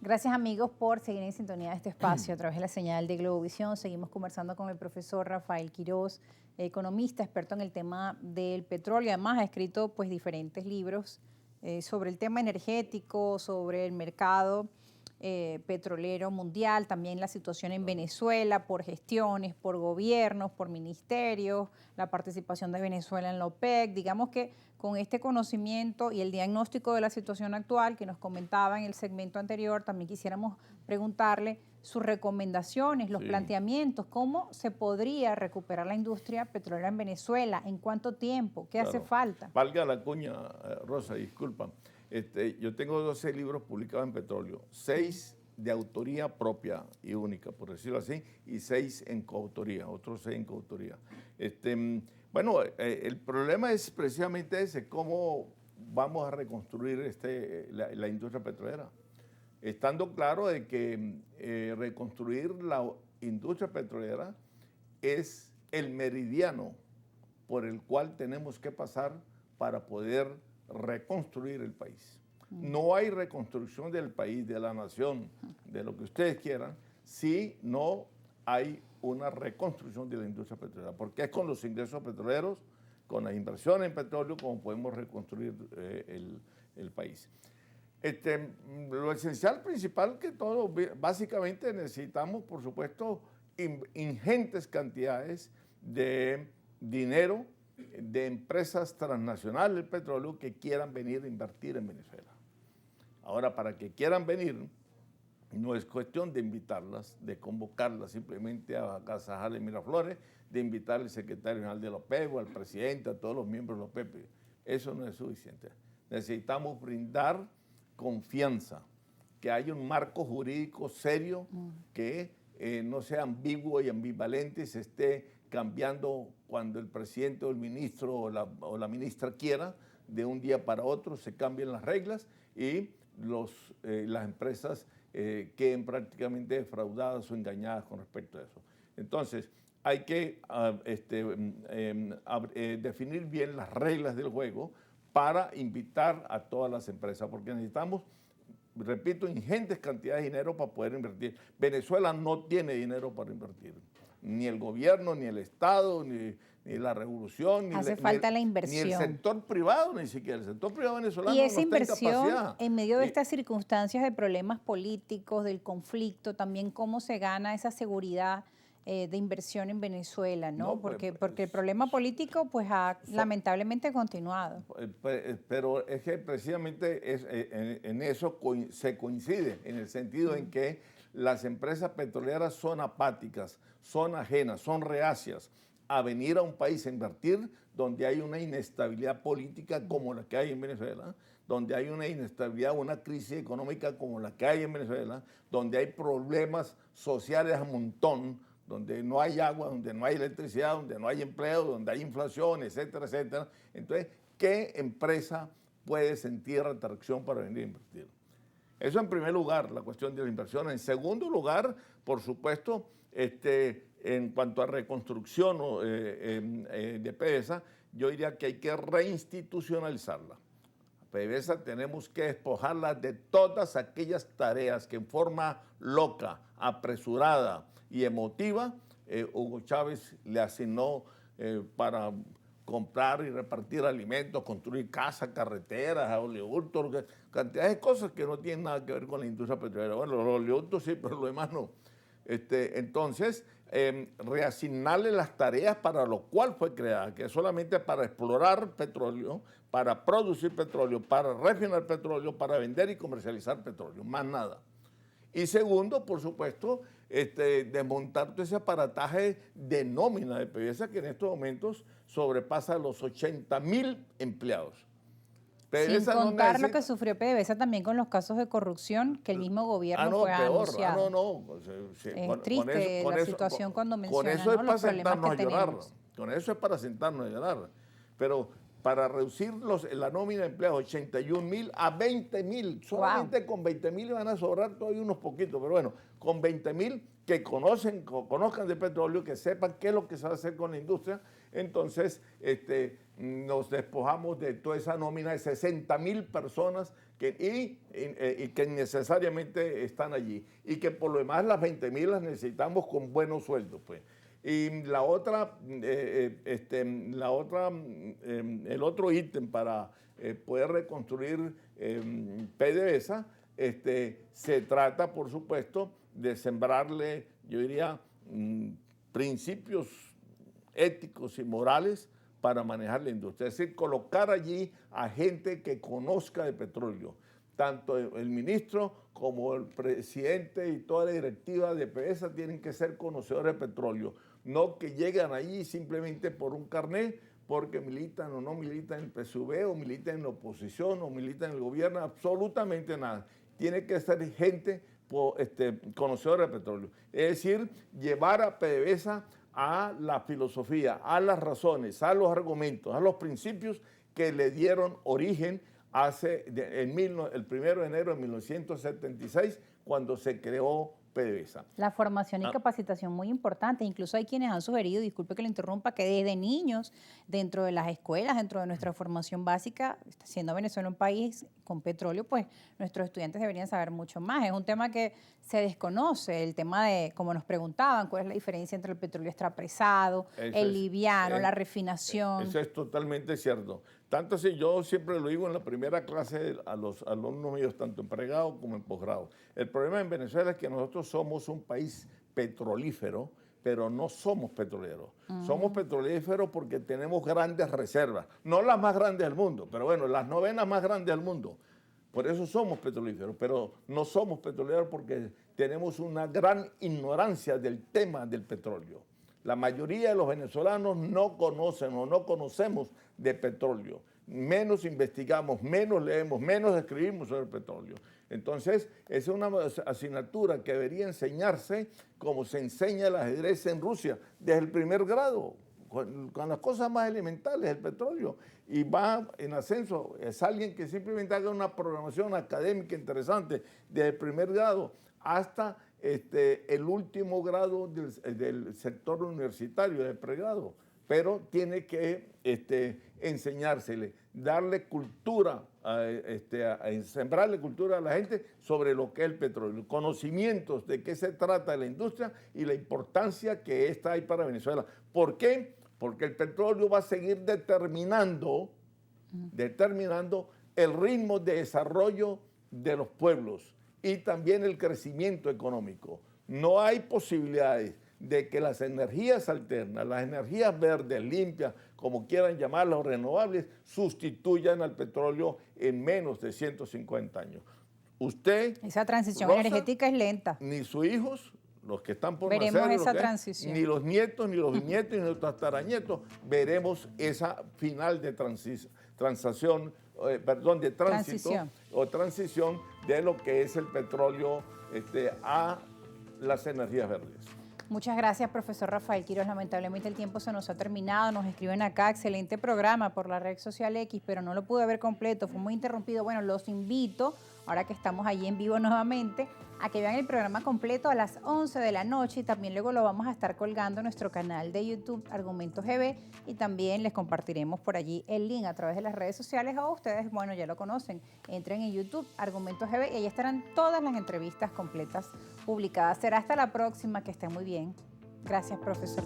Gracias amigos por seguir en sintonía de este espacio a través de la señal de Globovisión. Seguimos conversando con el profesor Rafael Quiroz, economista, experto en el tema del petróleo. Además ha escrito pues diferentes libros sobre el tema energético, sobre el mercado petrolero mundial, también la situación en Venezuela por gestiones, por gobiernos, por ministerios, la participación de Venezuela en la OPEC. Digamos que con este conocimiento y el diagnóstico de la situación actual que nos comentaba en el segmento anterior, también quisiéramos preguntarle sus recomendaciones, los planteamientos, cómo se podría recuperar la industria petrolera en Venezuela, en cuánto tiempo, qué hace falta. Valga la cuña, Rosa, disculpa. Yo tengo 12 libros publicados en petróleo, 6 de autoría propia y única, por decirlo así, y 6 en coautoría, otros 6 en coautoría. Bueno, el problema es precisamente ese, cómo vamos a reconstruir la industria petrolera. Estando claro de que reconstruir la industria petrolera es el meridiano por el cual tenemos que pasar para poder reconstruir el país. No hay reconstrucción del país, de la nación, de lo que ustedes quieran, si no hay una reconstrucción de la industria petrolera, porque es con los ingresos petroleros, con las inversiones en petróleo, como podemos reconstruir el país. Lo esencial, principal que todo, básicamente necesitamos, por supuesto, ingentes cantidades de dinero de empresas transnacionales del petróleo que quieran venir a invertir en Venezuela. Ahora, para que quieran venir, no es cuestión de invitarlas, de convocarlas simplemente a Casa Jale Miraflores, de invitar al secretario general de la OPEP o al presidente, a todos los miembros de la OPEP. Eso no es suficiente. Necesitamos brindar confianza, que haya un marco jurídico serio que no sea ambiguo y ambivalente y se esté cambiando cuando el presidente o el ministro o la ministra quiera, de un día para otro se cambien las reglas y las empresas queden prácticamente defraudadas o engañadas con respecto a eso. Entonces, hay que definir bien las reglas del juego para invitar a todas las empresas, porque necesitamos, repito, ingentes cantidades de dinero para poder invertir. Venezuela no tiene dinero para invertir. Ni el gobierno, ni el Estado, ni la revolución, Hace falta la inversión. Ni el sector privado, ni siquiera. El sector privado venezolano y esa no está en inversión, capacidad. en medio de estas circunstancias de problemas políticos, del conflicto, también cómo se gana esa seguridad de inversión en Venezuela, ¿no? Porque el problema político pues ha lamentablemente continuado. Pero es que precisamente en eso se coincide, en el sentido en que las empresas petroleras son apáticas, son ajenas, son reacias a venir a un país a invertir donde hay una inestabilidad política como la que hay en Venezuela, donde hay una inestabilidad, una crisis económica como la que hay en Venezuela, donde hay problemas sociales a montón, donde no hay agua, donde no hay electricidad, donde no hay empleo, donde hay inflación, etcétera, etcétera. Entonces, ¿qué empresa puede sentir atracción para venir a invertir? Eso en primer lugar, la cuestión de la inversión. En segundo lugar, por supuesto, en cuanto a reconstrucción de PDVSA, yo diría que hay que reinstitucionalizarla. PDVSA tenemos que despojarla de todas aquellas tareas que en forma loca, apresurada y emotiva, Hugo Chávez le asignó para comprar y repartir alimentos, construir casas, carreteras, oleoductos, cantidad de cosas que no tienen nada que ver con la industria petrolera. Bueno, los oleoductos sí, pero lo demás no. Entonces, reasignarle las tareas para lo cual fue creada, que es solamente para explorar petróleo, para producir petróleo, para refinar petróleo, para vender y comercializar petróleo, más nada. Y segundo, por supuesto, desmontar todo ese aparataje de nómina de PDVSA que en estos momentos sobrepasa los 80.000 empleados. PDVSA sin contar lo que sufrió PDVSA también con los casos de corrupción que el mismo gobierno fue anunciado. Es triste la situación cuando menciona los problemas que tenemos. Con eso es para sentarnos a llorar. Pero para reducir la nómina de empleados 81.000 a 20.000, solamente con 20.000 van a sobrar todavía unos poquitos, pero bueno, con 20.000 que conozcan de petróleo, que sepan qué es lo que se va a hacer con la industria. Entonces, nos despojamos de toda esa nómina de 60.000 personas y que necesariamente están allí. Y que por lo demás las 20.000 las necesitamos con buenos sueldos, pues. Y el otro ítem para poder reconstruir PDVSA, se trata, por supuesto, de sembrarle, yo diría, principios éticos y morales para manejar la industria. Es decir, colocar allí a gente que conozca de petróleo. Tanto el ministro como el presidente y toda la directiva de PDVSA tienen que ser conocedores de petróleo. No que llegan allí simplemente por un carnet, porque militan o no militan en el PSUV, o militan en la oposición, o militan en el gobierno, absolutamente nada. Tiene que ser gente conocedora de petróleo. Es decir, llevar a PDVSA a la filosofía, a las razones, a los argumentos, a los principios que le dieron origen el 1 de enero de 1976, cuando se creó PDVSA. La formación y capacitación muy importante. Incluso hay quienes han sugerido, disculpe que le interrumpa, que desde niños, dentro de las escuelas, dentro de nuestra formación básica, siendo Venezuela un país con petróleo, pues nuestros estudiantes deberían saber mucho más. Es un tema que se desconoce, el tema de, como nos preguntaban, cuál es la diferencia entre el petróleo extrapresado, el liviano, la refinación. Eso es totalmente cierto. Tanto así, yo siempre lo digo en la primera clase a los alumnos míos, tanto en pregrado como en posgrado. El problema en Venezuela es que nosotros somos un país petrolífero, pero no somos petroleros. Somos petrolíferos porque tenemos grandes reservas. No las más grandes del mundo, pero bueno, las 9ª más grandes del mundo. Por eso somos petrolíferos, pero no somos petroleros porque tenemos una gran ignorancia del tema del petróleo. La mayoría de los venezolanos no conocen o no conocemos de petróleo. Menos investigamos, menos leemos, menos escribimos sobre el petróleo. Entonces, es una asignatura que debería enseñarse como se enseña el ajedrez en Rusia, desde el primer grado, con las cosas más elementales del petróleo. Y va en ascenso. Es alguien que simplemente haga una programación académica interesante desde el primer grado hasta el último grado del sector universitario, del pregrado, pero tiene que enseñársele, darle cultura, sembrarle cultura a la gente sobre lo que es el petróleo, conocimientos de qué se trata la industria y la importancia que esta hay para Venezuela. ¿Por qué? Porque el petróleo va a seguir determinando el ritmo de desarrollo de los pueblos y también el crecimiento económico. No hay posibilidades de que las energías alternas, las energías verdes, limpias, como quieran llamarlas, o renovables, sustituyan al petróleo en menos de 150 años. Usted, esa transición Rosa, energética es lenta. Ni sus hijos, los que están por veremos nacer, esa transición. ni los nietos, ni los bisnietos, ni los tataranietos, veremos esa final de transición de lo que es el petróleo a las energías verdes. Muchas gracias, profesor Rafael Quiroz. Lamentablemente el tiempo se nos ha terminado. Nos escriben acá, excelente programa por la red social X, pero no lo pude ver completo, fue muy interrumpido. Bueno, los invito, ahora que estamos allí en vivo nuevamente, a que vean el programa completo a las 11 de la noche y también luego lo vamos a estar colgando en nuestro canal de YouTube, Argumentos GB, y también les compartiremos por allí el link a través de las redes sociales, o ustedes, bueno, ya lo conocen, entren en YouTube, Argumentos GB, y ahí estarán todas las entrevistas completas publicadas. Será hasta la próxima, que estén muy bien. Gracias, profesor.